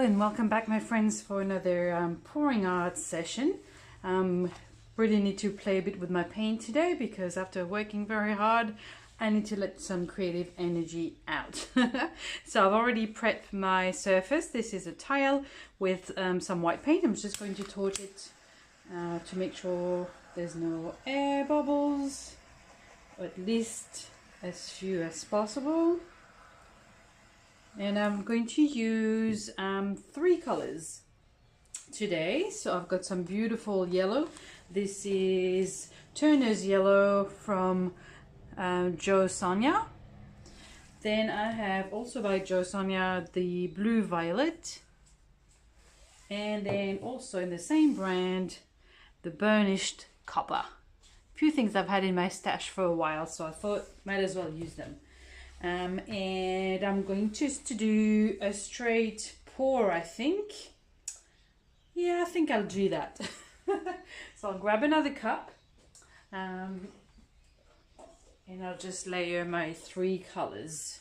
And welcome back, my friends, for another pouring art session. Really need to play a bit with my paint today because after working very hard I need to let some creative energy out. So I've already prepped my surface. This is a tile with some white paint. I'm just going to torch it to make sure there's no air bubbles, or at least as few as possible. And I'm going to use 3 colors today. So I've got some beautiful yellow. This is Turner's Yellow from Jo Sonja. Then I have also by Jo Sonja the Blue Violet. And then also in the same brand, the Burnished Copper. A few things I've had in my stash for a while, so I thought might as well use them. And I'm going just to do a straight pour, I think. Yeah, I think I'll do that. So I'll grab another cup and I'll just layer my 3 colors.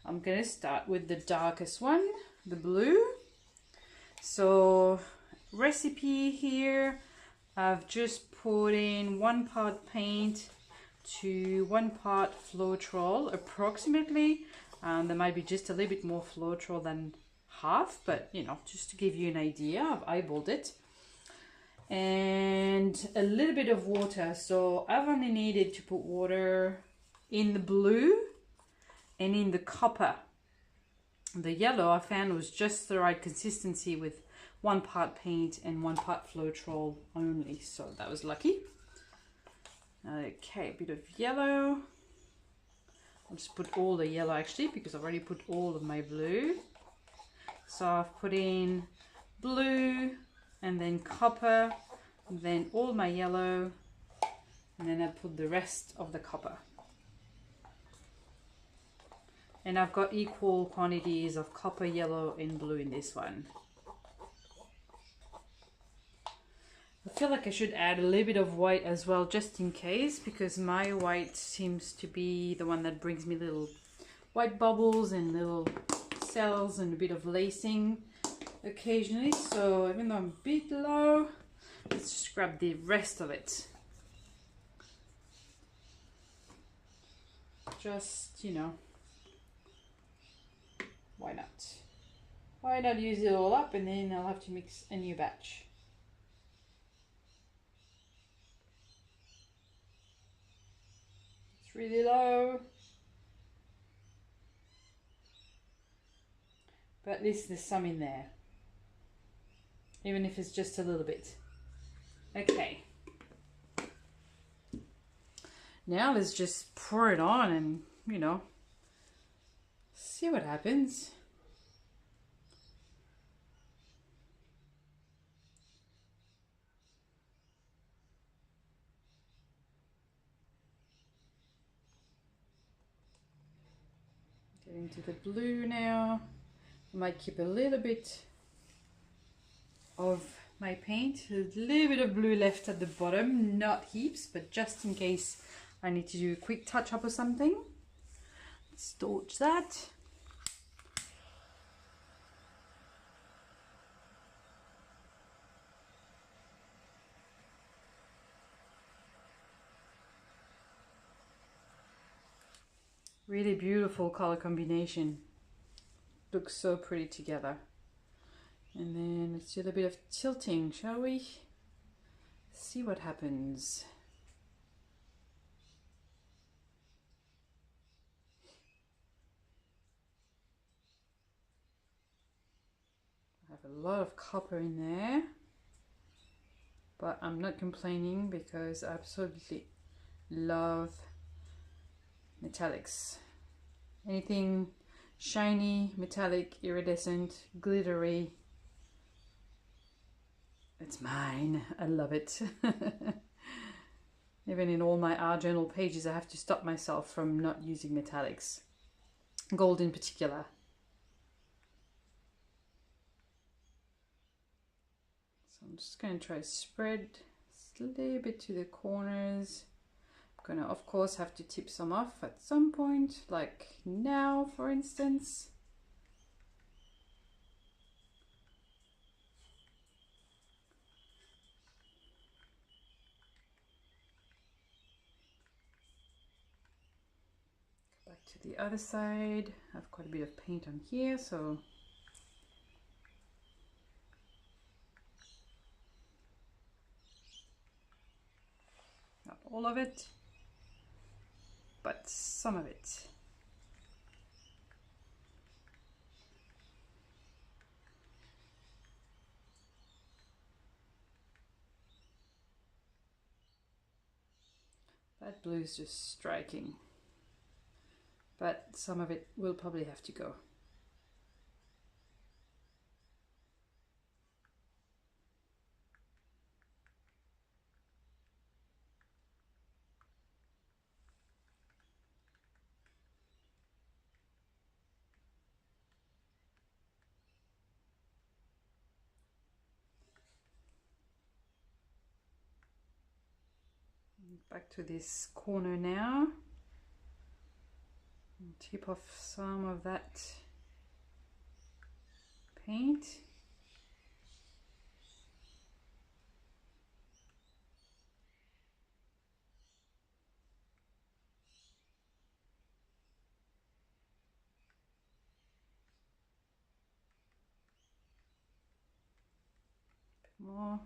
I'm going to start with the darkest one, the blue. So recipe here, I've just put in 1 part paint to 1 part Floetrol approximately. There might be just a little bit more Floetrol than half, but you know, just to give you an idea, I've eyeballed it. And a little bit of water. So I've only needed to put water in the blue and in the copper. The yellow I found was just the right consistency with 1 part paint and 1 part Floetrol only, so that was lucky. Okay, a bit of yellow. I'll just put all the yellow actually because I've already put all of my blue. So I've put in blue and then copper and then all my yellow, and then I put the rest of the copper. And I've got equal quantities of copper, yellow and blue in this one. I feel like I should add a little bit of white as well, just in case, because my white seems to be the one that brings me little white bubbles and little cells and a bit of lacing occasionally. So even though I'm a bit low, let's just grab the rest of it. Just, you know, why not? Why not use it all up and then I'll have to mix a new batch. Really low, but at least there's some in there, even if it's just a little bit. Okay, now let's just pour it on and, you know, see what happens. Getting to the blue now. I might keep a little bit of my paint, a little bit of blue left at the bottom, not heaps, but just in case I need to do a quick touch up or something. Let's torch that. Really beautiful color combination. Looks so pretty together. And then let's do a bit of tilting, shall we? See what happens. I have a lot of copper in there, but I'm not complaining because I absolutely love metallics. Anything shiny, metallic, iridescent, glittery, it's mine. I love it. Even in all my art journal pages I have to stop myself from not using metallics, gold in particular. So I'm just going to try to spread just a little bit to the corners. I'm gonna of course have to tip some off at some point, like now for instance. Back to the other side. I have quite a bit of paint on here, so not all of it, but some of it. That blue is just striking, but some of it will probably have to go. Back to this corner now. Tip off some of that paint. A bit more.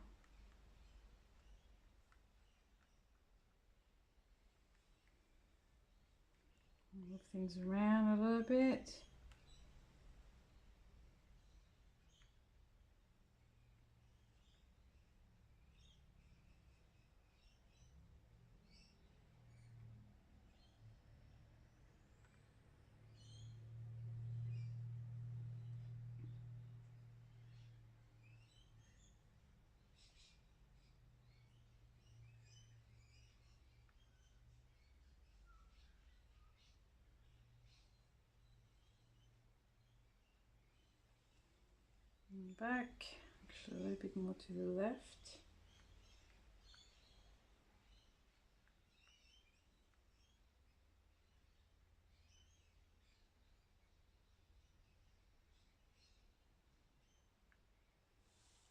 Move things around a little bit. And back, actually a little bit more to the left.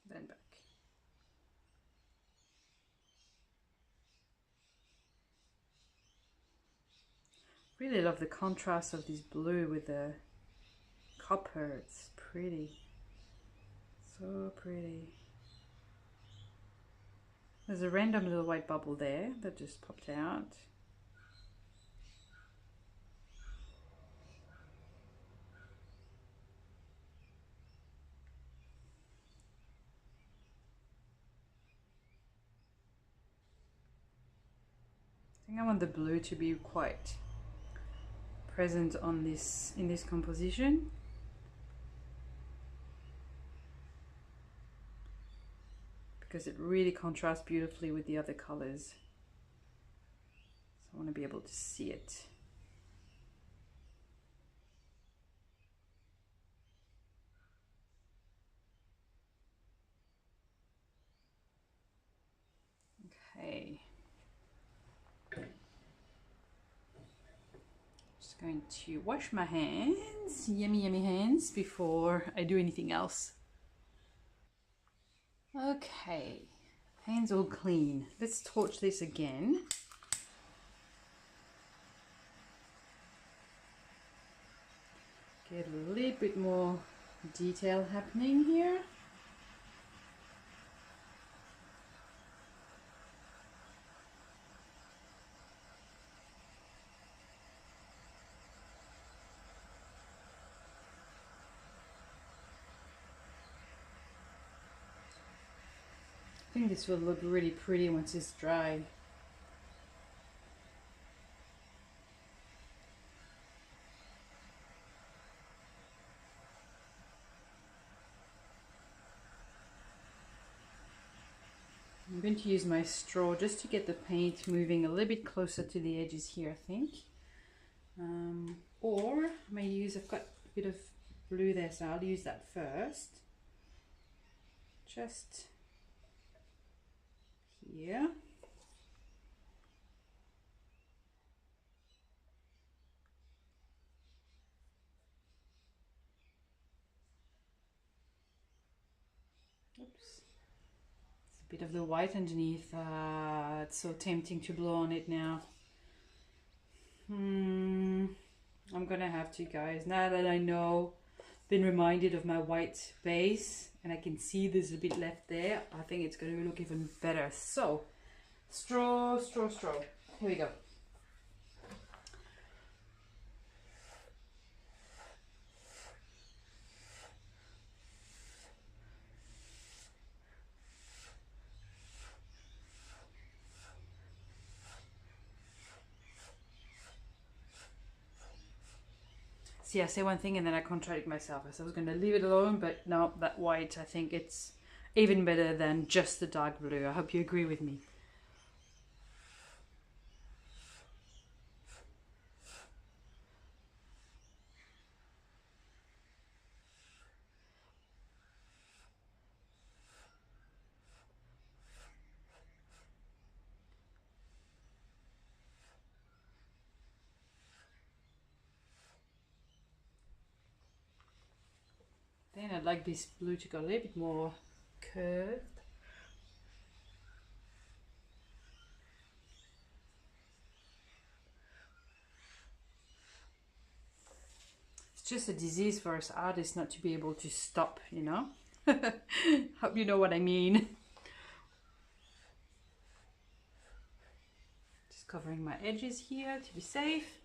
Then back. Really love the contrast of this blue with the copper. It's pretty. So pretty. There's a random little white bubble there that just popped out. I think I want the blue to be quite present on this, in this composition. Because it really contrasts beautifully with the other colors. So I want to be able to see it. Okay. Just going to wash my hands, yummy, yummy hands, before I do anything else. Okay, hands all clean. Let's torch this again. Get a little bit more detail happening here. I think this will look really pretty once it's dry. I'm going to use my straw just to get the paint moving a little bit closer to the edges here, I think. Or I may use, I've got a bit of blue there, so I'll use that first. Just here. Oops. It's a bit of the white underneath. It's so tempting to blow on it now. I'm gonna have to, guys. Now that I know, been reminded of my white base, and I can see there's a bit left there, I think it's gonna look even better. So, straw. Here we go. See, I say one thing and then I contradict myself. I said I was going to leave it alone, but no, that white, I think it's even better than just the dark blue. I hope you agree with me. Then I'd like this blue to go a little bit more curved. It's just a disease for us artists not to be able to stop, you know? Hope you know what I mean. Just covering my edges here to be safe.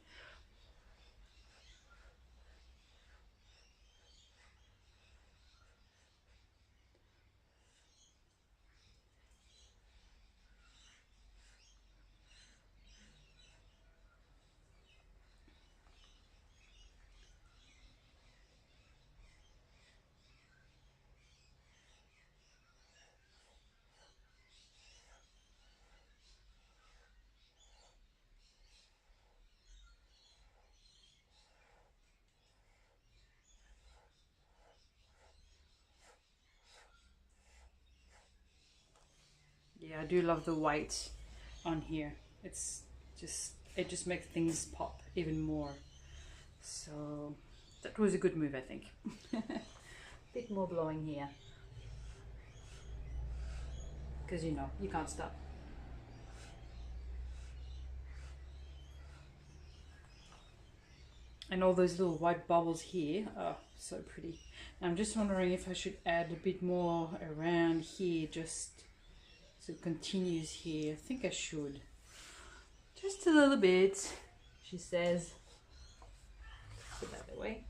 Yeah, I do love the white on here. It just makes things pop even more. So that was a good move, I think. Bit more blowing here. Because you know, you can't stop. And all those little white bubbles here, oh, so pretty. I'm just wondering if I should add a bit more around here, just so it continues here. I think I should. Just a little bit, she says. Put that away.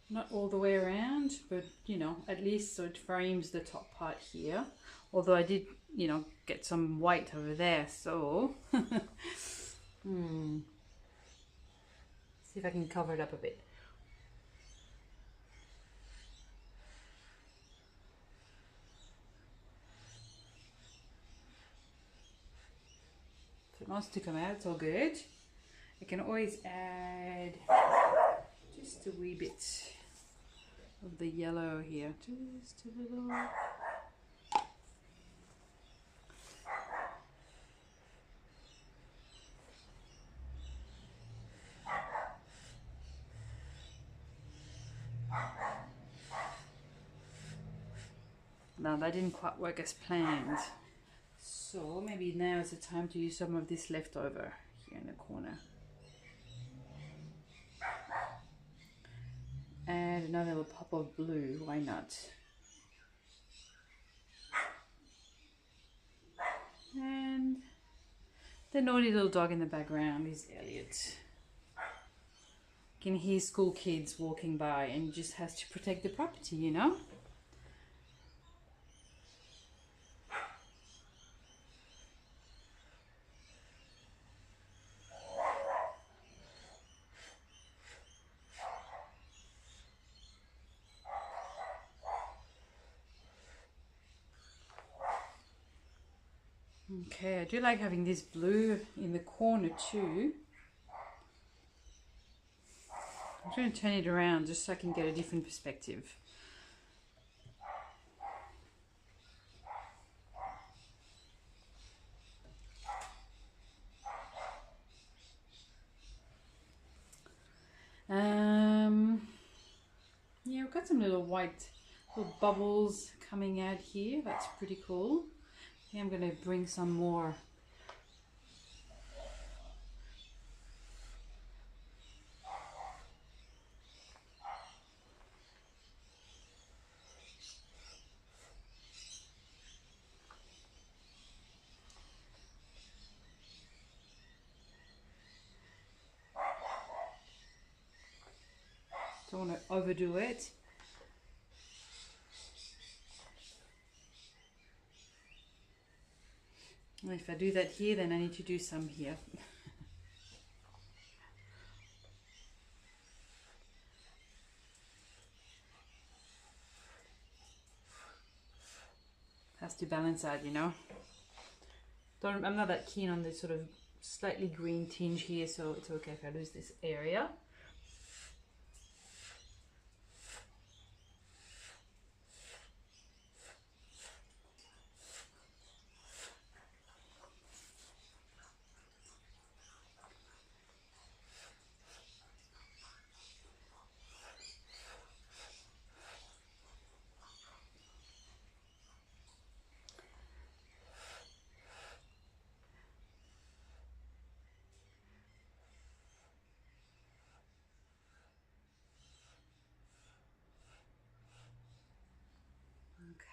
Not all the way around, but you know, at least so it frames the top part here. Although I did, you know, get some white over there, so see if I can cover it up a bit. So it wants to come out, it's all good. I can always add just a wee bit of the yellow here, just a little. Now that didn't quite work as planned, so maybe now is the time to use some of this leftover here in the corner. Add another little pop of blue, why not? And the naughty little dog in the background is Elliot. You can hear school kids walking by and just has to protect the property, you know? Okay, I do like having this blue in the corner too. trying to turn it around just so I can get a different perspective. Yeah, we've got some little white little bubbles coming out here. That's pretty cool. I think I'm going to bring some more. Don't want to overdo it. And if I do that here, then I need to do some here. Has to balance out, you know. I'm not that keen on this sort of slightly green tinge here, so it's okay if I lose this area.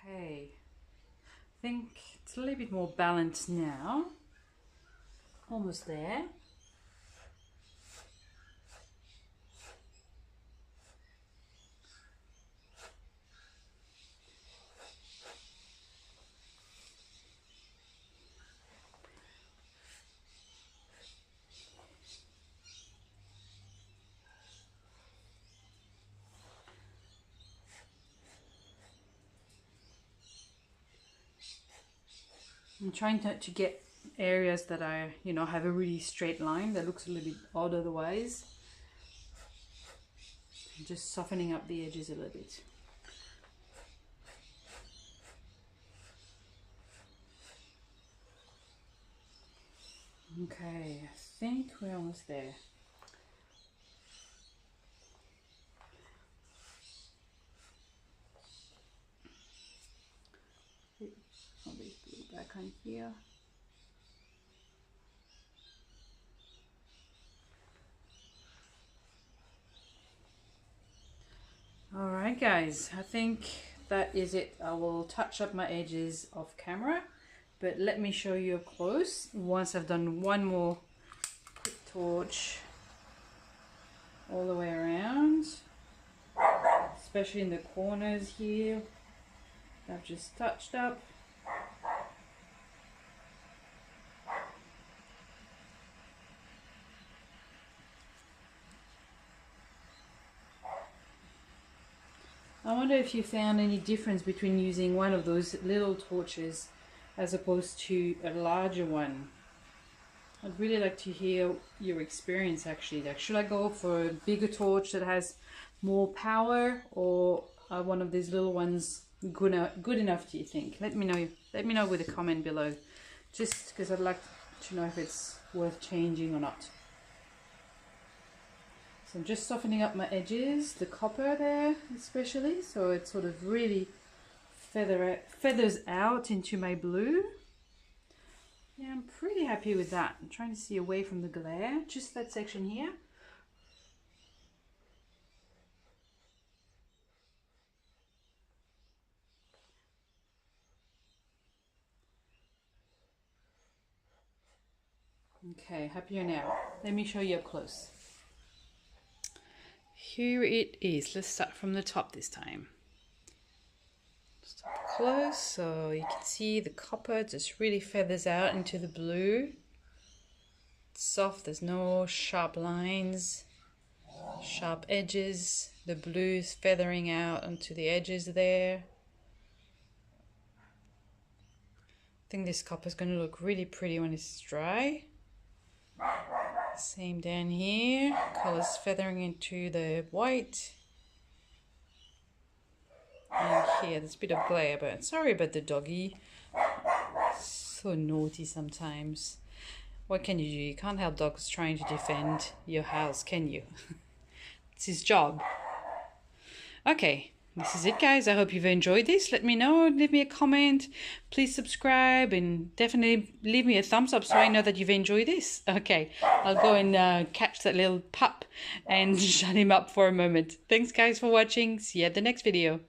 Okay, I think it's a little bit more balanced now. Almost there. I'm trying to get areas that I, have a really straight line that looks a little bit odd otherwise. Just softening up the edges a little bit. Okay, I think we're almost there. I'll be back on here. Alright guys, I think that is it. I will touch up my edges off camera, but let me show you up close once I've done one more quick torch all the way around, especially in the corners here. I've just touched up. I wonder if you found any difference between using one of those little torches as opposed to a larger one. I'd really like to hear your experience actually. Like, should I go for a bigger torch that has more power, or are one of these little ones good enough, do you think? Let me know with a comment below, just because I'd like to know if it's worth changing or not. So I'm just softening up my edges, the copper there especially, so it sort of really feathers out into my blue. Yeah, I'm pretty happy with that. I'm trying to see away from the glare, just that section here. Okay, happier now. Let me show you up close. Here it is. Let's start from the top this time. Start close so you can see the copper just really feathers out into the blue. It's soft, there's no sharp lines, sharp edges. The blue's feathering out onto the edges there. I think this copper is going to look really pretty when it's dry. Same down here, colors feathering into the white. And here, there's a bit of glare, but sorry about the doggy. So naughty sometimes. What can you do? You can't help dogs trying to defend your house, can you? It's his job. Okay, this is it, guys. I hope you've enjoyed this. Let me know. Leave me a comment. Please subscribe and definitely leave me a thumbs up so I know that you've enjoyed this. Okay, I'll go and catch that little pup and shut him up for a moment. Thanks, guys, for watching. See you at the next video.